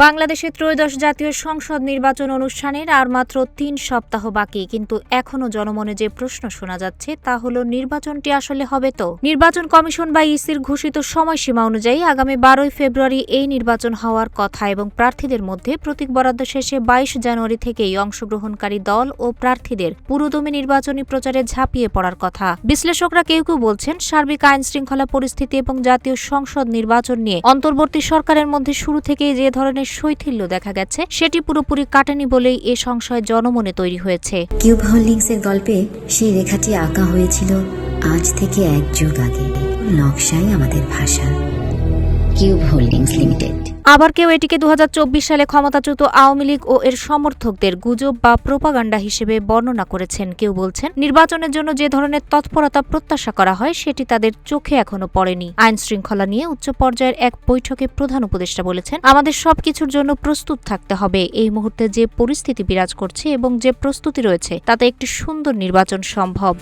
বাংলাদেশে ত্রয়োদশ জাতীয় সংসদ নির্বাচন অনুষ্ঠানের আর মাত্র ৩ সপ্তাহ বাকি, কিন্তু এখনও জনমনে যে প্রশ্ন শোনা যাচ্ছে তা হলো, নির্বাচনটি আসলে হবে তো? নির্বাচন কমিশন বা ইসির ঘোষিত সময়সীমা অনুযায়ী আগামী ১২ই ফেব্রুয়ারি এই নির্বাচন হওয়ার কথা এবং প্রার্থীদের মধ্যে প্রতীক বরাদ্দ শেষে ২২ জানুয়ারি থেকেই অংশগ্রহণকারী দল ও প্রার্থীদের পুরোদমে নির্বাচনী প্রচারে ঝাঁপিয়ে পড়ার কথা। বিশ্লেষকরা কেউ কেউ বলছেন, সার্বিক আইন শৃঙ্খলা পরিস্থিতি এবং জাতীয় সংসদ নির্বাচন নিয়ে অন্তর্বর্তী সরকারের মধ্যে শুরু থেকেই যে ধরনের শৈথিল্য দেখা গেছে সেটি পুরোপুরি কাটেনি বলেই এ সংশয় জনমনে তৈরি হয়েছে। কিউব হোল্ডিংসের গল্পে সেই রেখাটি আঁকা হয়েছিল আজ থেকে ১ যুগ আগে। নকশাই আমাদের ভাষা। Cube holdings limited. আবার কেউ এটিকে ২০২৪ সালে ক্ষমতাচ্যুত আওয়ামী লীগ ও এর সমর্থকদের গুজব বা প্রোপাগান্ডা হিসেবে বর্ণনা করেছেন। কেউ বলছেন, নির্বাচনের জন্য যে ধরনের তৎপরতা প্রত্যাশা করা হয় সেটি তাদের চোখে এখনো পড়েনি। আইন শৃঙ্খলা নিয়ে উচ্চ পর্যায়ের এক বৈঠকে প্রধান উপদেষ্টা বলেছেন, আমাদের সবকিছুর জন্য প্রস্তুত থাকতে হবে। এই মুহূর্তে যে পরিস্থিতি বিরাজ করছে এবং যে প্রস্তুতি রয়েছে তাতে একটি সুন্দর নির্বাচন সম্ভব।